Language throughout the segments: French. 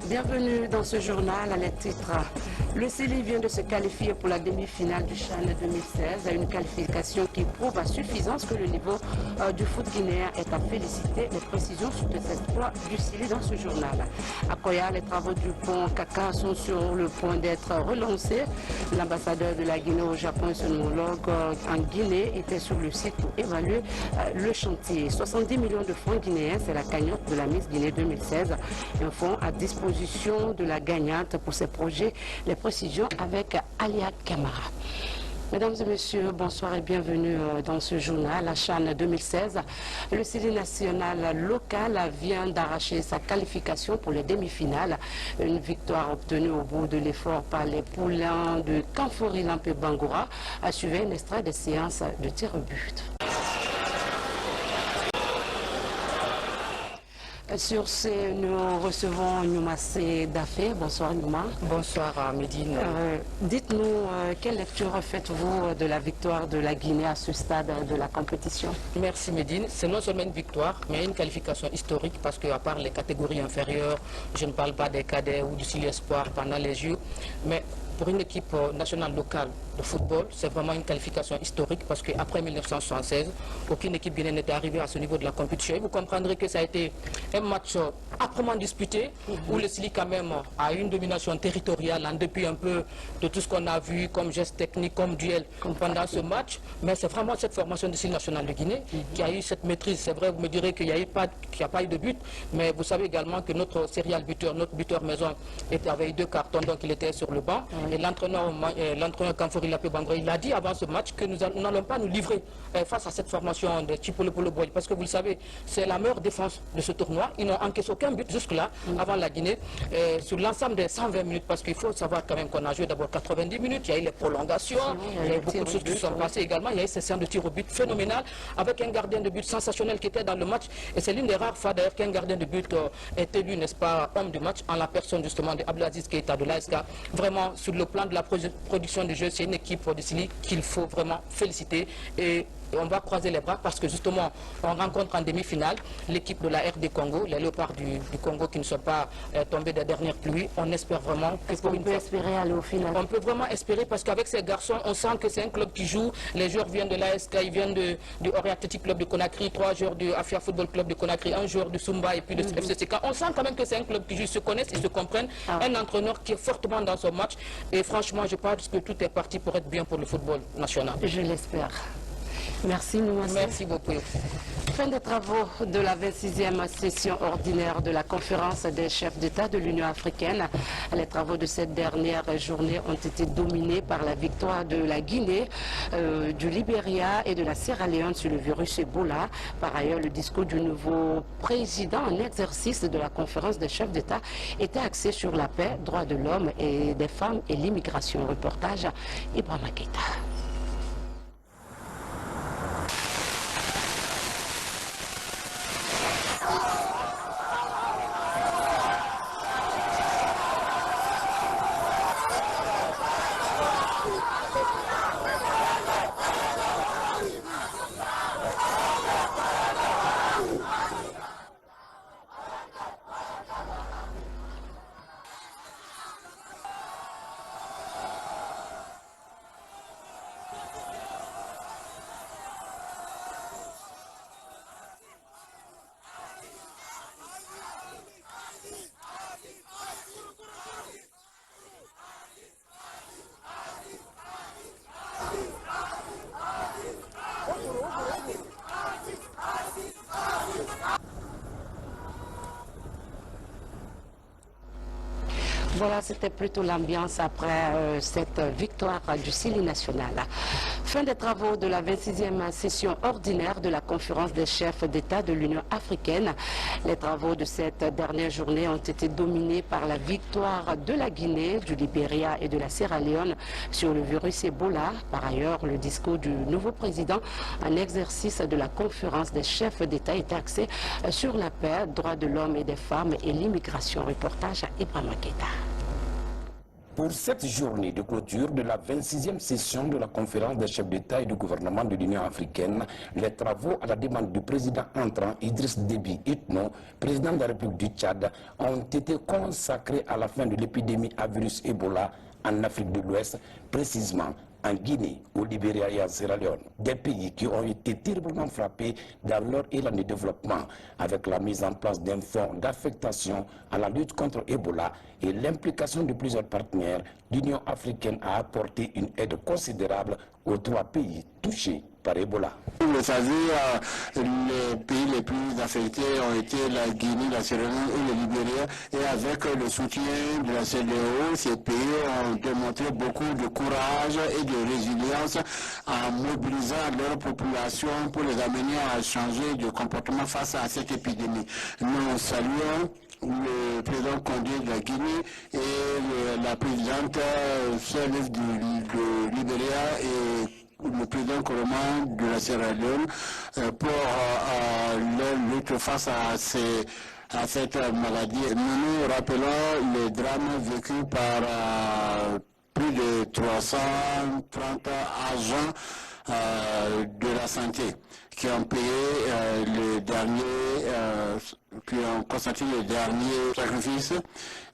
Bienvenue dans ce journal à les titres. Le Chili vient de se qualifier pour la demi-finale du CHAN 2016, une qualification qui prouve à suffisance que le niveau du foot guinéen est à féliciter. Les précisions sur cet exploit du Chili dans ce journal. À Koya, les travaux du pont Kaka sont sur le point d'être relancés. L'ambassadeur de la Guinée au Japon et son homologue en Guinée était sur le site pour évaluer le chantier. 70 millions de francs guinéens, c'est la cagnotte de la Miss Guinée 2016. Un fonds à disposition de la gagnante pour ces projets. Les précisions avec Alia Kamara. Mesdames et messieurs, bonsoir et bienvenue dans ce journal, la CHAN 2016. Le Chili national local vient d'arracher sa qualification pour les demi-finales. Une victoire obtenue au bout de l'effort par les poulains de Kanfori Lampé Bangoura a suivi un extrait des séances de tir au but. Sur ce, nous recevons Noumassé Dafé. Bonsoir Nouma. Bonsoir Médine. Dites-nous, quelle lecture faites-vous de la victoire de la Guinée à ce stade de la compétition? Merci Médine. C'est non seulement une victoire, mais une qualification historique parce qu'à part les catégories inférieures, je ne parle pas des cadets ou du Chili Espoir pendant les Jeux, mais pour une équipe nationale locale de football, c'est vraiment une qualification historique parce qu'après 1976, aucune équipe guinéenne n'était arrivée à ce niveau de la compétition. Et vous comprendrez que ça a été un match âprement disputé où le Chili quand même a une domination territoriale en dépit un peu de tout ce qu'on a vu comme geste technique, comme duel pendant ce match. Mais c'est vraiment cette formation du Chili national de Guinée qui a eu cette maîtrise. C'est vrai, vous me direz qu'il n'y a pas eu de but, mais vous savez également que notre serial buteur, notre buteur maison avait eu 2 cartons, donc il était sur le banc. Et l'entraîneur Kanfori Lampé Bangoura, il a dit avant ce match que nous n'allons pas nous livrer face à cette formation de Chipolo Polo Boy. Parce que vous le savez, c'est la meilleure défense de ce tournoi. Ils n'ont encaissé aucun but jusque-là, avant la Guinée, sur l'ensemble des 120 minutes. Parce qu'il faut savoir quand même qu'on a joué d'abord 90 minutes, il y a eu les prolongations, il y a eu beaucoup de choses qui se sont passées également. Il y a eu ces séances de tir au but phénoménales, avec un gardien de but sensationnel qui était dans le match. Et c'est l'une des rares fois d'ailleurs qu'un gardien de but est élu, n'est-ce pas, homme du match, en la personne justement de Abdelaziz Keita de l'ASK. Vraiment, sur le plan de la production du jeu, c'est une équipe de Chili qu'il faut vraiment féliciter et on va croiser les bras parce que justement on rencontre en demi-finale l'équipe de la RD Congo, les léopards du Congo qui ne sont pas tombés des dernières pluies. On espère vraiment que pour une fois, espérer aller au final. On peut vraiment espérer parce qu'avec ces garçons, on sent que c'est un club qui joue. Les joueurs viennent de l'ASK, ils viennent du Ori Athletic Club de Conakry, 3 joueurs du Afia Football Club de Conakry, 1 joueur de Sumba et puis de FCCK. On sent quand même que c'est un club qui joue, ils se connaissent, ils se comprennent. Un entraîneur qui est fortement dans son match et franchement, je pense que tout est parti pour être bien pour le football national. Je l'espère. Merci Noumassé. Merci beaucoup. Fin des travaux de la 26e session ordinaire de la conférence des chefs d'État de l'Union africaine. Les travaux de cette dernière journée ont été dominés par la victoire de la Guinée, du Libéria et de la Sierra Leone sur le virus Ebola. Par ailleurs, le discours du nouveau président en exercice de la conférence des chefs d'État était axé sur la paix, droits de l'homme et des femmes et l'immigration. Reportage Ibrahima Keita. Voilà, c'était plutôt l'ambiance après cette victoire du Chili national. Fin des travaux de la 26e session ordinaire de la conférence des chefs d'État de l'Union africaine. Les travaux de cette dernière journée ont été dominés par la victoire de la Guinée, du Libéria et de la Sierra Leone sur le virus Ebola. Par ailleurs, le discours du nouveau président en exercice de la conférence des chefs d'État est axé sur la paix, droits de l'homme et des femmes et l'immigration. Reportage à Ibrahima Keita. Pour cette journée de clôture de la 26e session de la conférence des chefs d'État et du gouvernement de l'Union africaine, les travaux à la demande du président entrant Idriss Déby Itno, président de la République du Tchad, ont été consacrés à la fin de l'épidémie à virus Ebola en Afrique de l'Ouest, précisément en Guinée, au Libéria et en Sierra Leone, des pays qui ont été terriblement frappés dans leur élan de développement, avec la mise en place d'un fonds d'affectation à la lutte contre Ebola et l'implication de plusieurs partenaires. L'Union africaine a apporté une aide considérable aux 3 pays touchés par Ebola. Vous le savez, les pays les plus affectés ont été la Guinée, la Sierra Leone et le Libéria. Et avec le soutien de la CEDEAO, ces pays ont démontré beaucoup de courage et de résilience en mobilisant leur population pour les amener à changer de comportement face à cette épidémie. Nous saluons le président Condé de la Guinée et la présidente chef du Libéria et le président Koroma de la Sierra Leone pour leur lutte face à cette maladie. Nous rappelons les drames vécus par plus de 330 agents de la santé qui ont payé qui ont constaté les derniers sacrifices,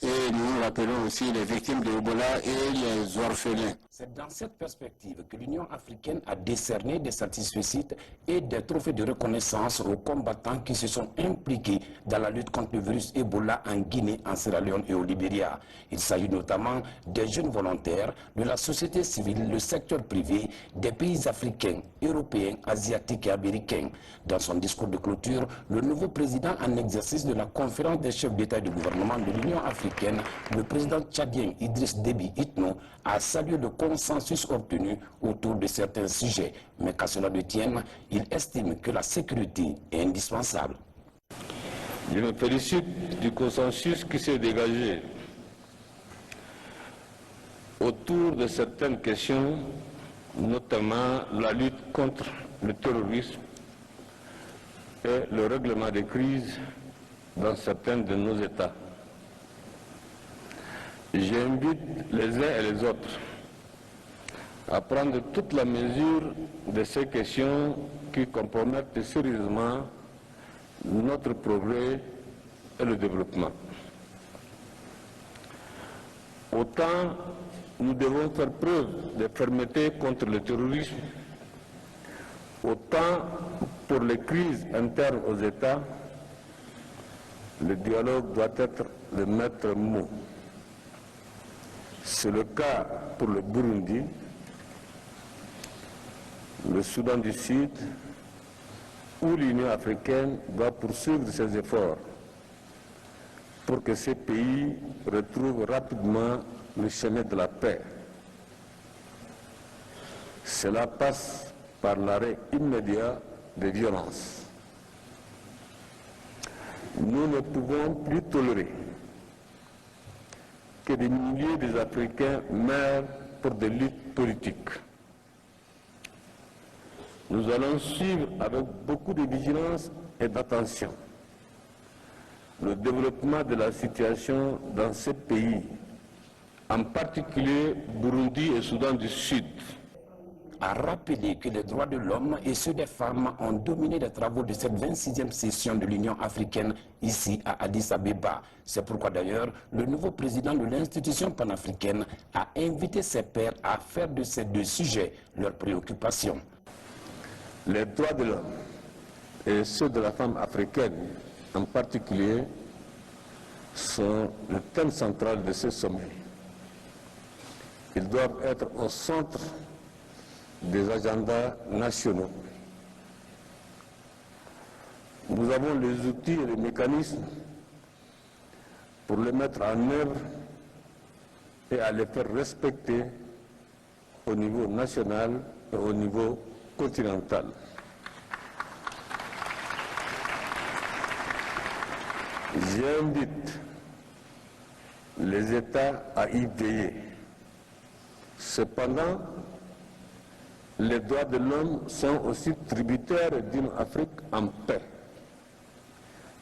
et nous rappelons aussi les victimes de Ebola et les orphelins. C'est dans cette perspective que l'Union africaine a décerné des satisfecit et des trophées de reconnaissance aux combattants qui se sont impliqués dans la lutte contre le virus Ebola en Guinée, en Sierra Leone et au Libéria. Il s'agit notamment des jeunes volontaires, de la société civile, le secteur privé, des pays africains, européens, asiatiques et américains. Dans son discours de clôture, le nouveau président en exercice de la conférence des chefs d'État et de gouvernement de l'Union africaine, le président tchadien Idriss Déby Itno, a salué le consensus obtenu autour de certains sujets. Mais qu'à cela ne tienne, il estime que la sécurité est indispensable. Je me félicite du consensus qui s'est dégagé autour de certaines questions, notamment la lutte contre le terrorisme et le règlement des crises dans certains de nos États. J'invite les uns et les autres à prendre toute la mesure de ces questions qui compromettent sérieusement notre progrès et le développement. Autant nous devons faire preuve de fermeté contre le terrorisme, autant pour les crises internes aux États, le dialogue doit être le maître mot. C'est le cas pour le Burundi, le Soudan du Sud, où l'Union africaine doit poursuivre ses efforts pour que ces pays retrouvent rapidement le chemin de la paix. Cela passe par l'arrêt immédiat des violences. Nous ne pouvons plus tolérer que des milliers d'Africains meurent pour des luttes politiques. Nous allons suivre avec beaucoup de vigilance et d'attention le développement de la situation dans ces pays, en particulier Burundi et Soudan du Sud. A rappelé que les droits de l'homme et ceux des femmes ont dominé les travaux de cette 26e session de l'Union africaine ici à Addis Abeba. C'est pourquoi d'ailleurs le nouveau président de l'institution panafricaine a invité ses pairs à faire de ces 2 sujets leur préoccupation. Les droits de l'homme et ceux de la femme africaine en particulier sont le thème central de ce sommet. Ils doivent être au centre des agendas nationaux. Nous avons les outils et les mécanismes pour les mettre en œuvre et à les faire respecter au niveau national et au niveau continental. J'invite les États à y veiller. Cependant, les droits de l'homme sont aussi tributaires d'une Afrique en paix,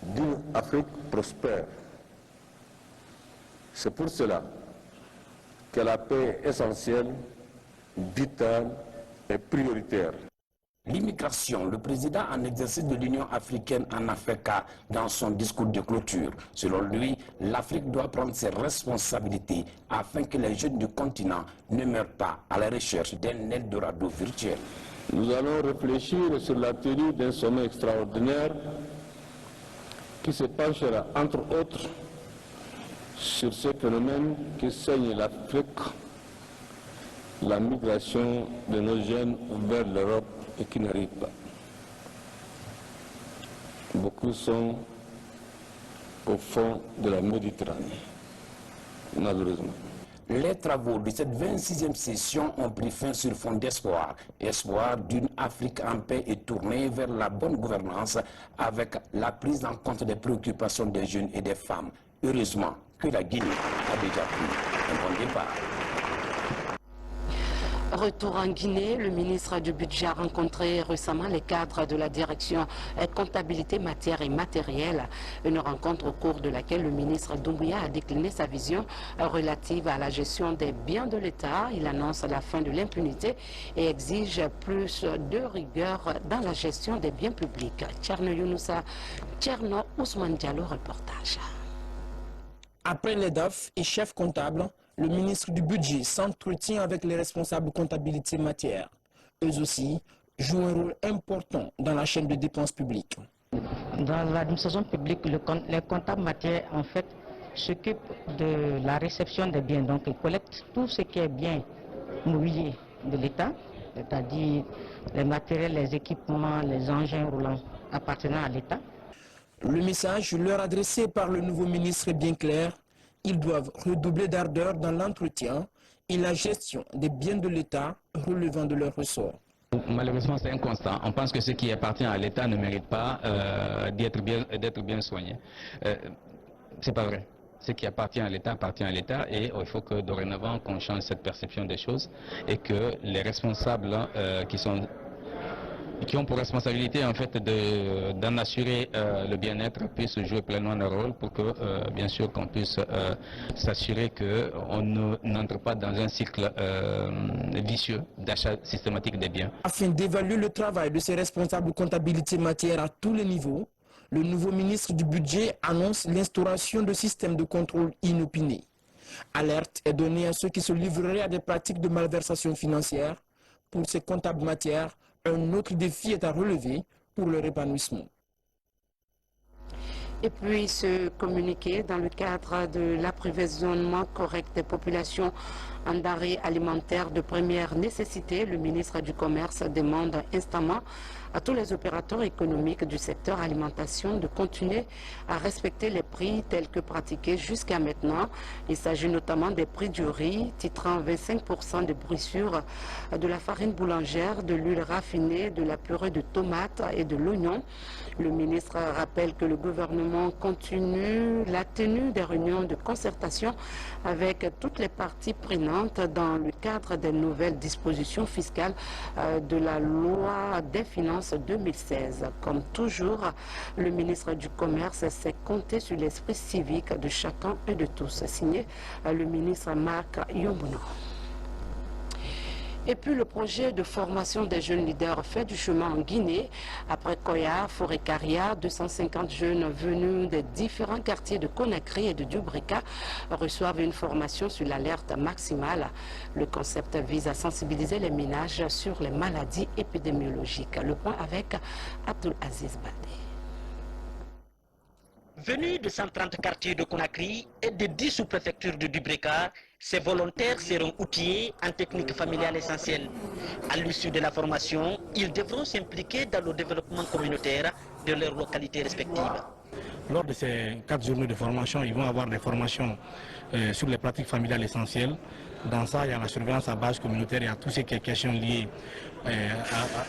d'une Afrique prospère. C'est pour cela que la paix est essentielle, vitale et prioritaire. L'immigration, le président en exercice de l'Union africaine en a fait cas dans son discours de clôture. Selon lui, l'Afrique doit prendre ses responsabilités afin que les jeunes du continent ne meurent pas à la recherche d'un Eldorado virtuel. Nous allons réfléchir sur la tenue d'un sommet extraordinaire qui se penchera, entre autres, sur ce phénomène qui saigne l'Afrique, la migration de nos jeunes vers l'Europe et qui n'arrive pas. Beaucoup sont au fond de la Méditerranée, malheureusement. Les travaux de cette 26e session ont pris fin sur fond d'espoir. Espoir d'une Afrique en paix et tournée vers la bonne gouvernance avec la prise en compte des préoccupations des jeunes et des femmes. Heureusement que la Guinée a déjà pris un bon départ. Retour en Guinée, le ministre du Budget a rencontré récemment les cadres de la direction comptabilité, matière et matériel. Une rencontre au cours de laquelle le ministre Doumbouya a décliné sa vision relative à la gestion des biens de l'État. Il annonce la fin de l'impunité et exige plus de rigueur dans la gestion des biens publics. Tcherno Younoussa, Tcherno Ousmane Diallo, reportage. Après les DAF et chefs comptables, le ministre du Budget s'entretient avec les responsables comptabilité matière. Eux aussi jouent un rôle important dans la chaîne de dépenses publiques. Dans l'administration publique, les comptables matières, en fait, s'occupent de la réception des biens. Donc, ils collectent tout ce qui est bien mobilier de l'État, c'est-à-dire les matériels, les équipements, les engins roulants appartenant à l'État. Le message leur adressé par le nouveau ministre est bien clair. Ils doivent redoubler d'ardeur dans l'entretien et la gestion des biens de l'État relevant de leur ressort. Malheureusement, c'est un constat. On pense que ce qui appartient à l'État ne mérite pas d'être bien soigné. C'est pas vrai. Ce qui appartient à l'État et il faut que dorénavant qu'on change cette perception des choses et que les responsables qui ont pour responsabilité en fait d'en assurer le bien-être puissent jouer pleinement leur rôle pour que bien sûr qu'on puisse s'assurer qu'on n'entre pas dans un cycle vicieux d'achat systématique des biens. Afin d'évaluer le travail de ces responsables de comptabilité matière à tous les niveaux, le nouveau ministre du Budget annonce l'instauration de systèmes de contrôle inopinés. Alerte est donnée à ceux qui se livreraient à des pratiques de malversation financière. Pour ces comptables matières, un autre défi est à relever pour leur épanouissement. Et puis ce communiqué dans le cadre de l'approvisionnement correct des populations en denrées alimentaires de première nécessité, le ministre du Commerce demande instamment à tous les opérateurs économiques du secteur alimentation de continuer à respecter les prix tels que pratiqués jusqu'à maintenant. Il s'agit notamment des prix du riz, titrant 25% de brisure, de la farine boulangère, de l'huile raffinée, de la purée de tomates et de l'oignon. Le ministre rappelle que le gouvernement continue la tenue des réunions de concertation avec toutes les parties prenantes dans le cadre des nouvelles dispositions fiscales de la loi des finances 2016. Comme toujours, le ministre du Commerce sait compter sur l'esprit civique de chacun et de tous. Signé le ministre Marc Yombono. Et puis le projet de formation des jeunes leaders fait du chemin en Guinée. Après Koya, Forêt-Caria, 250 jeunes venus des différents quartiers de Conakry et de Dubrika reçoivent une formation sur l'alerte maximale. Le concept vise à sensibiliser les ménages sur les maladies épidémiologiques. Le point avec Abdul Aziz Badé. Venus de 130 quartiers de Conakry et de 10 sous-préfectures de Dubrika, ces volontaires seront outillés en technique familiale essentielle. À l'issue de la formation, ils devront s'impliquer dans le développement communautaire de leurs localités respectives. Lors de ces 4 journées de formation, ils vont avoir des formations sur les pratiques familiales essentielles. Dans ça, il y a la surveillance à base communautaire, il y a tout ce qui est question liée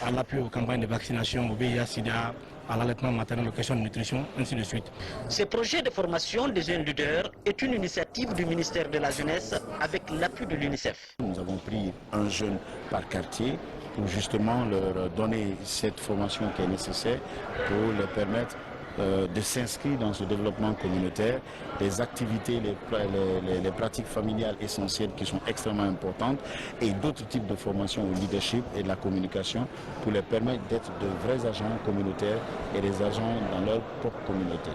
à l'appui aux campagnes de vaccination, au VIH, SIDA, à l'allaitement maternel, aux questions de nutrition, ainsi de suite. Ce projet de formation des jeunes leaders est une initiative du ministère de la Jeunesse avec l'appui de l'UNICEF. Nous avons pris un jeune par quartier pour justement leur donner cette formation qui est nécessaire pour leur permettre de s'inscrire dans ce développement communautaire, des activités, les pratiques familiales essentielles qui sont extrêmement importantes et d'autres types de formations au leadership et de la communication pour les permettre d'être de vrais agents communautaires et des agents dans leur propre communauté.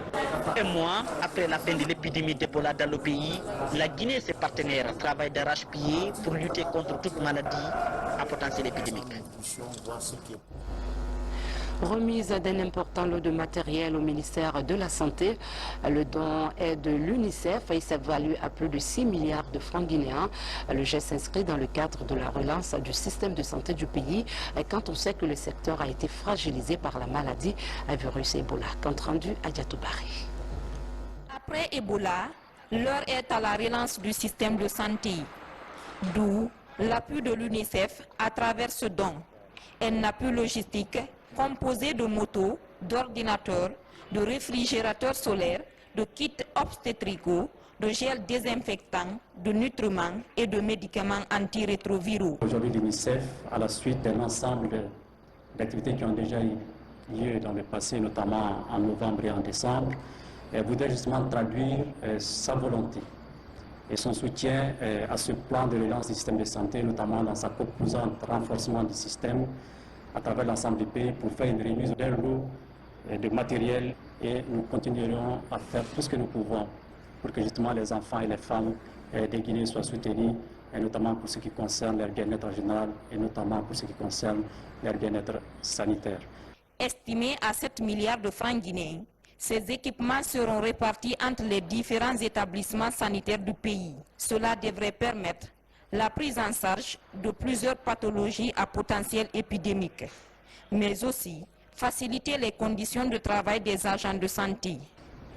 Un mois après la fin de l'épidémie d'Ebola dans le pays, la Guinée et ses partenaires travaillent d'arrache-pied pour lutter contre toute maladie à potentiel épidémique. Remise d'un important lot de matériel au ministère de la Santé. Le don est de l'UNICEF et s'évalue à plus de 6 milliards de francs guinéens. Le geste s'inscrit dans le cadre de la relance du système de santé du pays quand on sait que le secteur a été fragilisé par la maladie à virus Ebola. Compte rendu à Diatoubari. Après Ebola, l'heure est à la relance du système de santé. D'où l'appui de l'UNICEF à travers ce don. Un appui logistique composé de motos, d'ordinateurs, de réfrigérateurs solaires, de kits obstétricaux, de gel désinfectant, de nutriments et de médicaments antirétroviraux. Aujourd'hui, l'UNICEF, à la suite d'un ensemble d'activités qui ont déjà eu lieu dans le passé, notamment en novembre et en décembre, voudrait justement traduire sa volonté et son soutien à ce plan de relance du système de santé, notamment dans sa composante renforcement du système à travers l'ensemble du pays pour faire une remise d'un lot de matériel et nous continuerons à faire tout ce que nous pouvons pour que justement les enfants et les femmes des Guinéens soient soutenus, et notamment pour ce qui concerne leur bien-être en général et notamment pour ce qui concerne leur bien-être sanitaire. Estimé à 7 milliards de francs guinéens, ces équipements seront répartis entre les différents établissements sanitaires du pays. Cela devrait permettre la prise en charge de plusieurs pathologies à potentiel épidémique, mais aussi faciliter les conditions de travail des agents de santé.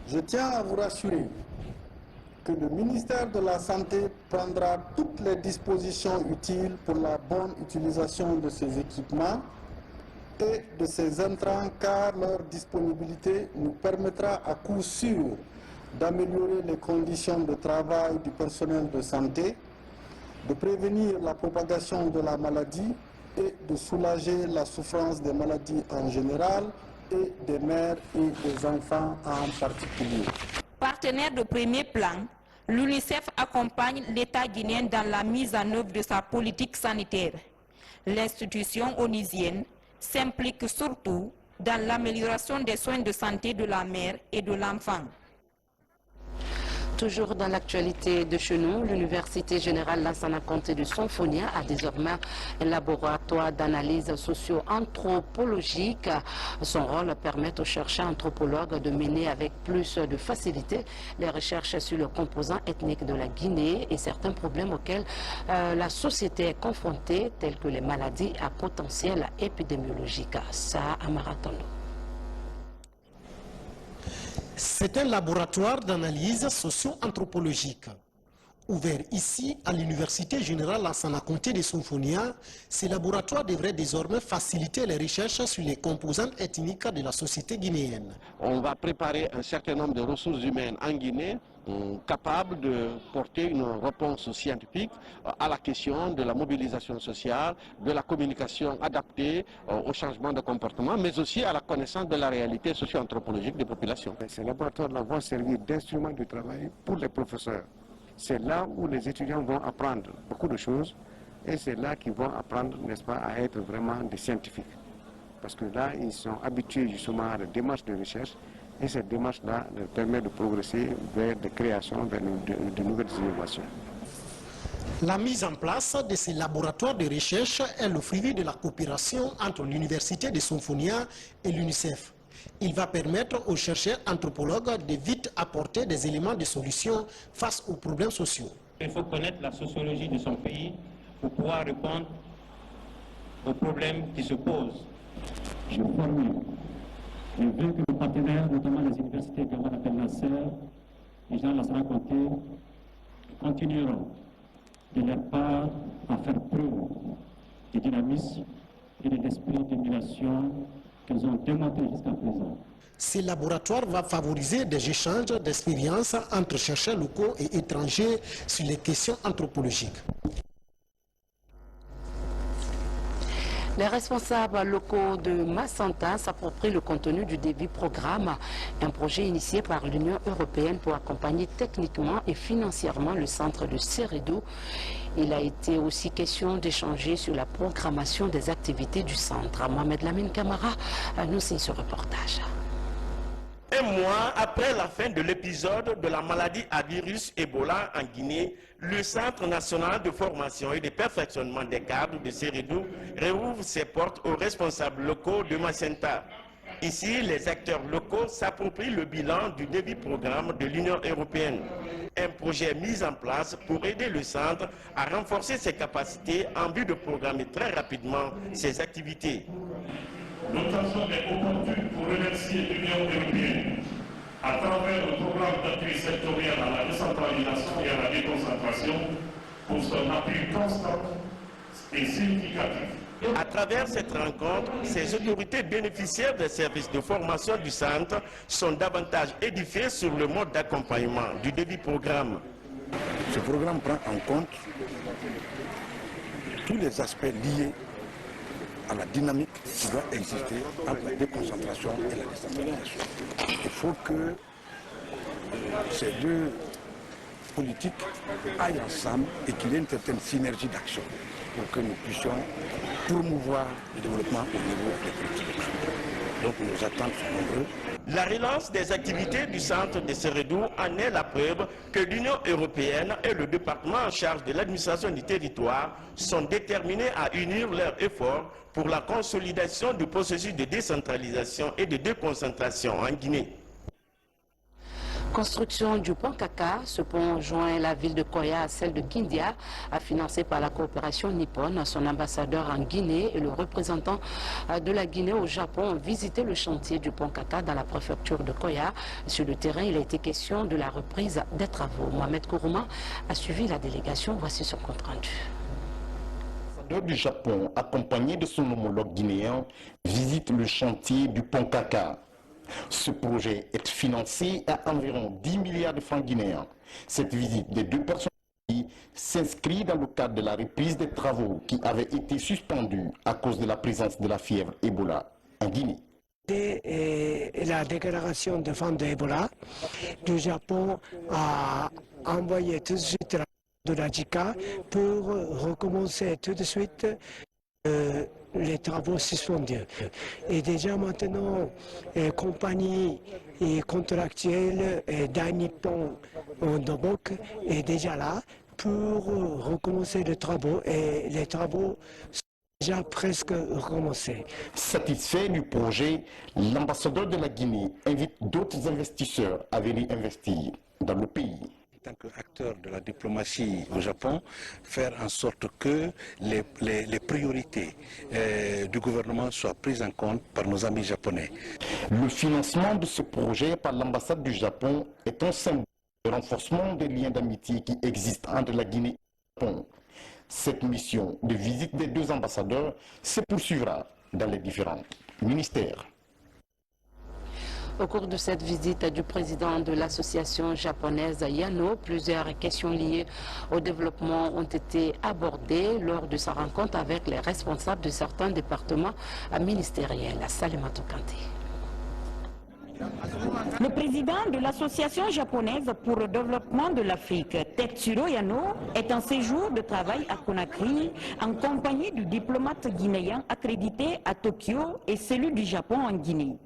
Je tiens à vous rassurer que le ministère de la Santé prendra toutes les dispositions utiles pour la bonne utilisation de ces équipements et de ces intrants, car leur disponibilité nous permettra à coup sûr d'améliorer les conditions de travail du personnel de santé, de prévenir la propagation de la maladie et de soulager la souffrance des maladies en général et des mères et des enfants en particulier. Partenaire de premier plan, l'UNICEF accompagne l'État guinéen dans la mise en œuvre de sa politique sanitaire. L'institution onusienne s'implique surtout dans l'amélioration des soins de santé de la mère et de l'enfant. Toujours dans l'actualité de chez nous, l'Université générale Lansana Conté de Sonfonia a désormais un laboratoire d'analyse socio-anthropologique. Son rôle permet aux chercheurs anthropologues de mener avec plus de facilité les recherches sur le composant ethnique de la Guinée et certains problèmes auxquels la société est confrontée, tels que les maladies à potentiel épidémiologique. Ça, à Maratondo. C'est un laboratoire d'analyse socio-anthropologique. Ouvert ici à l'Université générale Lansana Conté de Sonfonia, ce laboratoire devrait désormais faciliter les recherches sur les composantes ethniques de la société guinéenne. On va préparer un certain nombre de ressources humaines en Guinée capables de porter une réponse scientifique à la question de la mobilisation sociale, de la communication adaptée au changement de comportement, mais aussi à la connaissance de la réalité socio-anthropologique des populations. Ces laboratoires-là vont servir d'instrument de travail pour les professeurs. C'est là où les étudiants vont apprendre beaucoup de choses et c'est là qu'ils vont apprendre, n'est-ce pas, à être vraiment des scientifiques. Parce que là, ils sont habitués justement à la démarche de recherche et cette démarche-là leur permet de progresser vers des créations, vers de nouvelles innovations. La mise en place de ces laboratoires de recherche est le fruit de la coopération entre l'Université de Sonfonia et l'UNICEF. Il va permettre aux chercheurs anthropologues de vite apporter des éléments de solution face aux problèmes sociaux. Il faut connaître la sociologie de son pays pour pouvoir répondre aux problèmes qui se posent. Je formule. Je veux que nos partenaires, notamment les universités comme on appelle Nasser et Jean Lansana Conté, continueront de leur part à faire preuve de dynamisme et de l'esprit d'émulation qu'ils ont démontré jusqu'à présent. Ce laboratoire va favoriser des échanges d'expériences entre chercheurs locaux et étrangers sur les questions anthropologiques. Les responsables locaux de Macenta s'approprient le contenu du DEVI programme, un projet initié par l'Union européenne pour accompagner techniquement et financièrement le centre de Seredou. Il a été aussi question d'échanger sur la programmation des activités du centre. Mohamed Lamine Camara nous signe ce reportage. Un mois après la fin de l'épisode de la maladie à virus Ebola en Guinée, le Centre national de formation et de perfectionnement des cadres de Seredou rouvre ses portes aux responsables locaux de Macenta. Ici, les acteurs locaux s'approprient le bilan du DEVI programme de l'Union européenne. Un projet mis en place pour aider le centre à renforcer ses capacités en vue de programmer très rapidement ses activités. L'occasion est opportune pour remercier l'Union européenne à travers le programme d'appui sectoriel à la décentralisation et à la déconcentration pour son appui constant et significatif. À travers cette rencontre, ces autorités bénéficiaires des services de formation du centre sont davantage édifiées sur le mode d'accompagnement du DEVI programme. Ce programme prend en compte tous les aspects liés à la dynamique qui doit exister entre la déconcentration et la décentralisation. Il faut que ces deux politiques aillent ensemble et qu'il y ait une certaine synergie d'action pour que nous puissions promouvoir le développement au niveau des collectivités. Donc nos attentes sont nombreuses. La relance des activités du centre de Seredou en est la preuve que l'Union européenne et le département en charge de l'administration du territoire sont déterminés à unir leurs efforts pour la consolidation du processus de décentralisation et de déconcentration en Guinée. Construction du pont Kaka. Ce pont joint la ville de Koya à celle de Kindia, financé par la coopération nippone. Son ambassadeur en Guinée et le représentant de la Guinée au Japon ont visité le chantier du pont Kaka dans la préfecture de Koya. Sur le terrain, il a été question de la reprise des travaux. Mohamed Kourouma a suivi la délégation. Voici son compte rendu. L'ambassadeur du Japon, accompagné de son homologue guinéen, visite le chantier du pont Kaka. Ce projet est financé à environ 10 milliards de francs guinéens. Cette visite des deux personnes s'inscrit dans le cadre de la reprise des travaux qui avaient été suspendus à cause de la présence de la fièvre Ebola en Guinée. Et la déclaration de fin de Ebola, le Japon a envoyé tout de suite de la JICA pour recommencer tout de suite les travaux suspendus. Et déjà maintenant, compagnie et contractuelle d'Anippon Dobok est déjà là pour recommencer les travaux et les travaux sont déjà presque recommencés. Satisfait du projet, l'ambassadeur de la Guinée invite d'autres investisseurs à venir investir dans le pays. En tant qu'acteur de la diplomatie au Japon, faire en sorte que les priorités du gouvernement soient prises en compte par nos amis japonais. Le financement de ce projet par l'ambassade du Japon est un symbole de renforcement des liens d'amitié qui existent entre la Guinée et le Japon. Cette mission de visite des deux ambassadeurs se poursuivra dans les différents ministères. Au cours de cette visite du président de l'association japonaise Yano, plusieurs questions liées au développement ont été abordées lors de sa rencontre avec les responsables de certains départements ministériels. Salimatou Kanté. Le président de l'association japonaise pour le développement de l'Afrique, Tetsuro Yano, est en séjour de travail à Conakry en compagnie du diplomate guinéen accrédité à Tokyo et celui du Japon en Guinée.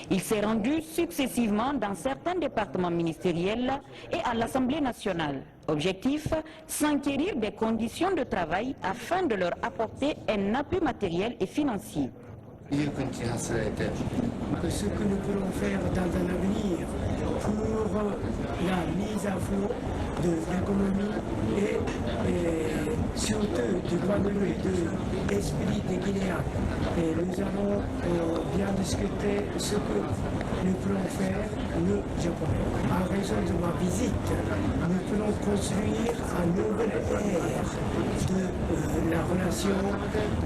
Il s'est rendu successivement dans certains départements ministériels et à l'Assemblée nationale. Objectif, s'enquérir des conditions de travail afin de leur apporter un appui matériel et financier. Ce que nous pourrons faire dans un avenir pour la mise à flot de l'économie et surtout du point de vue de l'esprit des Guinéens. Et nous allons bien discuter ce que nous pourrons faire, nous, Japonais. En raison de ma visite, nous pourrons construire un nouvel ère de la relation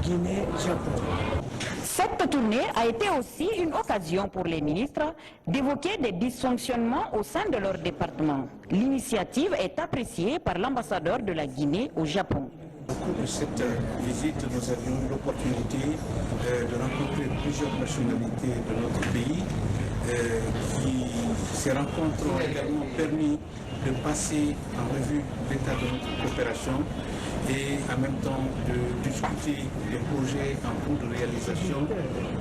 Guinée-Japon. Cette tournée a été aussi une occasion pour les ministres d'évoquer des dysfonctionnements au sein de leur département. L'initiative est appréciée par l'ambassadeur de la Guinée au Japon. Au cours de cette visite, nous avions eu l'opportunité de rencontrer plusieurs personnalités de notre pays. Ces rencontres ont également permis de passer en revue l'état de notre coopération et en même temps de discuter des projets en cours de réalisation,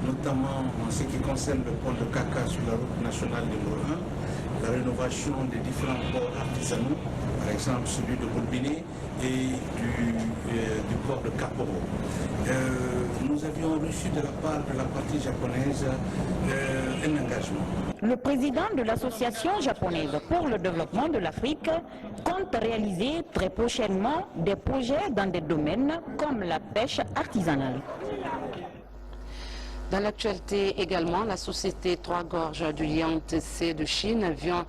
notamment en ce qui concerne le pont de Kaka sur la route nationale numéro 1, la rénovation des différents ports artisanaux, par exemple celui de Bourbiné et du port de Kaporo. Nous avions reçu de la part de la partie japonaise un engagement. Le président de l'Association japonaise pour le développement de l'Afrique compte réaliser très prochainement des projets dans des domaines comme la pêche artisanale. Dans l'actualité également, la société Trois Gorges du Yangtze de Chine vient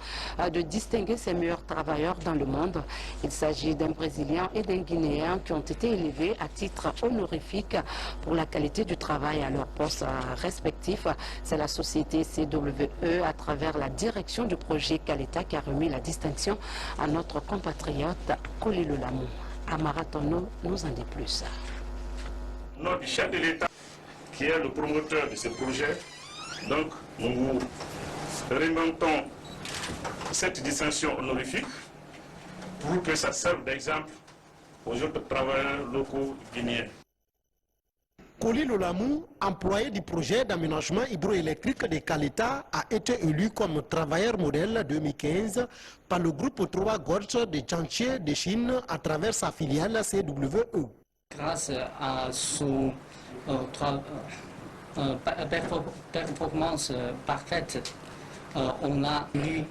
de distinguer ses meilleurs travailleurs dans le monde. Il s'agit d'un Brésilien et d'un Guinéen qui ont été élevés à titre honorifique pour la qualité du travail à leurs postes respectifs. C'est la société CWE à travers la direction du projet Kaleta qui a remis la distinction à notre compatriote Koli Lolamou. Amara Tono nous en dit plus. Notre chef de l'État qui est le promoteur de ce projet. Donc, nous vous remettons cette distinction honorifique pour que ça serve d'exemple aux autres travailleurs locaux guinéens. Koli Lolamou, employé du projet d'aménagement hydroélectrique de Kaleta, a été élu comme travailleur modèle 2015 par le groupe Trois Gorges de Jiangxi de Chine à travers sa filiale CWE. Grâce à son performance parfaite, on a élu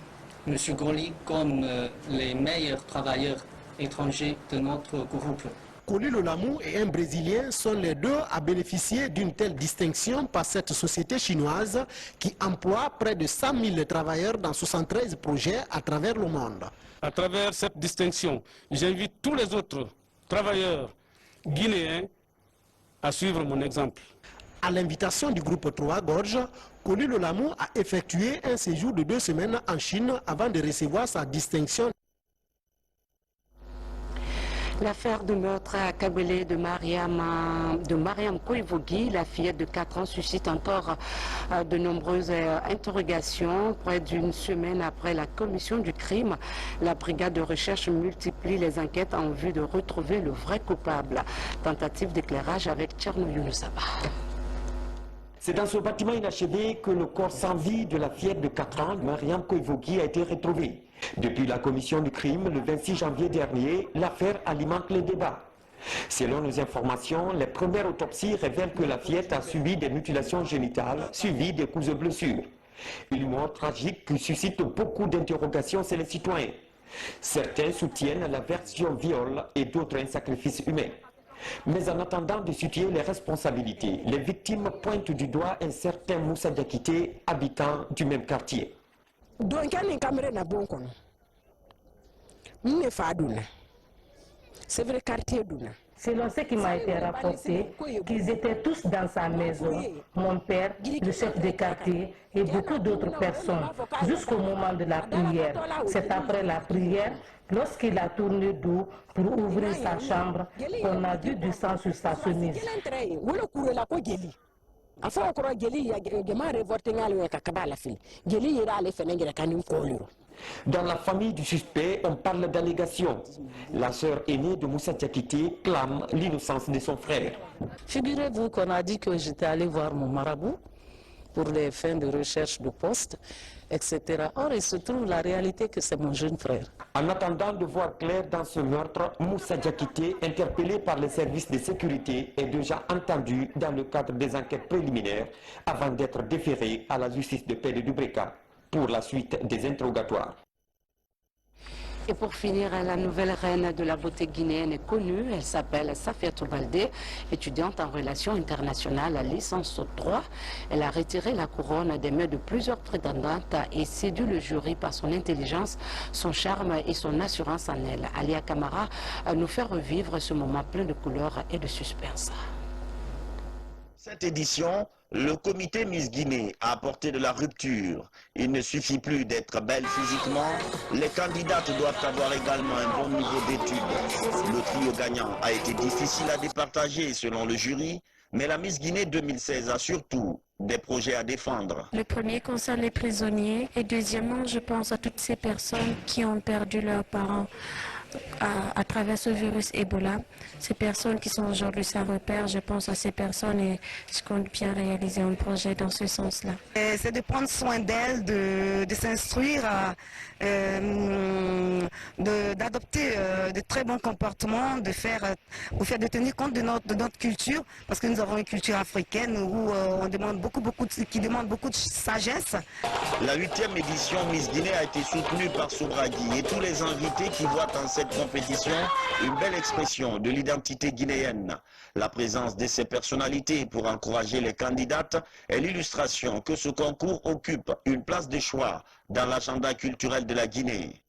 M. Koli comme les meilleurs travailleurs étrangers de notre groupe. Koli Lolamou et un Brésilien sont les deux à bénéficier d'une telle distinction par cette société chinoise qui emploie près de 100 000 travailleurs dans 73 projets à travers le monde. À travers cette distinction, j'invite tous les autres travailleurs guinéens à suivre mon exemple. À l'invitation du groupe Trois Gorges, Koli Lolamou a effectué un séjour de 2 semaines en Chine avant de recevoir sa distinction. L'affaire de meurtre accablé de Mariam Koivogui, la fillette de 4 ans, suscite encore de nombreuses interrogations. Près d'une semaine après la commission du crime, la brigade de recherche multiplie les enquêtes en vue de retrouver le vrai coupable. Tentative d'éclairage avec Tcherno Younoussaba. C'est dans ce bâtiment inachevé que le corps sans vie de la fillette de 4 ans, Mariam Koivogui, a été retrouvé. Depuis la commission du crime, le 26 janvier dernier, l'affaire alimente les débats. Selon nos informations, les premières autopsies révèlent que la fillette a subi des mutilations génitales suivies de coups de blessures. Une mort tragique qui suscite beaucoup d'interrogations chez les citoyens. Certains soutiennent la version viol et d'autres un sacrifice humain. Mais en attendant de situer les responsabilités, les victimes pointent du doigt un certain Moussa Diakité, habitant du même quartier. C'est vrai quartier d'Ouna. Selon ce qui m'a été rapporté, qu'ils étaient tous dans sa maison, mon père, le chef de quartier et beaucoup d'autres personnes, jusqu'au moment de la prière. C'est après la prière, lorsqu'il a tourné dos pour ouvrir sa chambre, qu'on a vu du sang sur sa chemise. Dans la famille du suspect, on parle d'allégations. La sœur aînée de Moussa Diakité clame l'innocence de son frère. Figurez-vous qu'on a dit que j'étais allé voir mon marabout pour les fins de recherche de poste, etc. Or, il se trouve la réalité que c'est mon jeune frère. En attendant de voir clair dans ce meurtre, Moussa Diakité, interpellé par les services de sécurité, est déjà entendu dans le cadre des enquêtes préliminaires avant d'être déféré à la justice de paix de Dubreka pour la suite des interrogatoires. Et pour finir, la nouvelle reine de la beauté guinéenne est connue. Elle s'appelle Safiatou Baldé, étudiante en relations internationales à licence 3. Elle a retiré la couronne des mains de plusieurs prétendantes et séduit le jury par son intelligence, son charme et son assurance en elle. Alia Kamara nous fait revivre ce moment plein de couleurs et de suspense. Cette édition, le comité Miss Guinée a apporté de la rupture. Il ne suffit plus d'être belle physiquement, les candidates doivent avoir également un bon niveau d'études. Le trio gagnant a été difficile à départager selon le jury, mais la Miss Guinée 2016 a surtout des projets à défendre. Le premier concerne les prisonniers et deuxièmement, je pense à toutes ces personnes qui ont perdu leurs parents à travers ce virus Ebola. Ces personnes qui sont aujourd'hui sans repère, je pense à ces personnes et je compte bien réaliser un projet dans ce sens-là. C'est de prendre soin d'elles, de s'instruire, d'adopter de très bons comportements, de tenir compte de notre culture, parce que nous avons une culture africaine où on demande qui demande beaucoup de sagesse. La 8e édition Miss Guinée a été soutenue par Sobragui et tous les invités qui voient en cette compétition une belle expression de l'identité guinéenne. La présence de ces personnalités pour encourager les candidates est l'illustration que ce concours occupe une place de choix dans l'agenda culturel de la Guinée.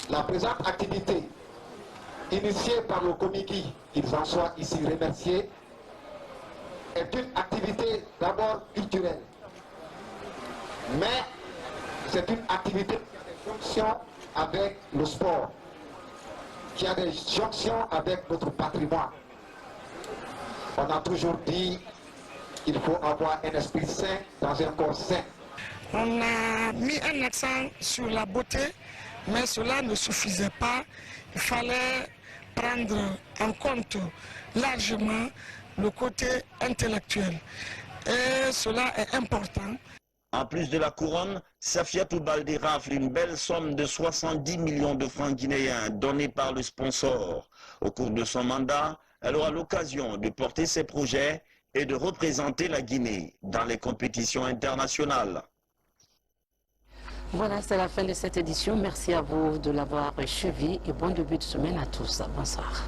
La présente activité, initiée par le comité, qu'ils en soient ici remerciés, est une activité d'abord culturelle. Mais c'est une activité qui a des fonctions avec le sport, qui a des jonctions avec notre patrimoine. On a toujours dit qu'il faut avoir un esprit sain dans un corps sain. On a mis un accent sur la beauté, mais cela ne suffisait pas. Il fallait prendre en compte largement le côté intellectuel. Et cela est important. En plus de la couronne, Safiatou Baldé rafle une belle somme de 70 millions de francs guinéens donnés par le sponsor. Au cours de son mandat, elle aura l'occasion de porter ses projets et de représenter la Guinée dans les compétitions internationales. Voilà, c'est la fin de cette édition. Merci à vous de l'avoir suivi et bon début de semaine à tous. Bonsoir.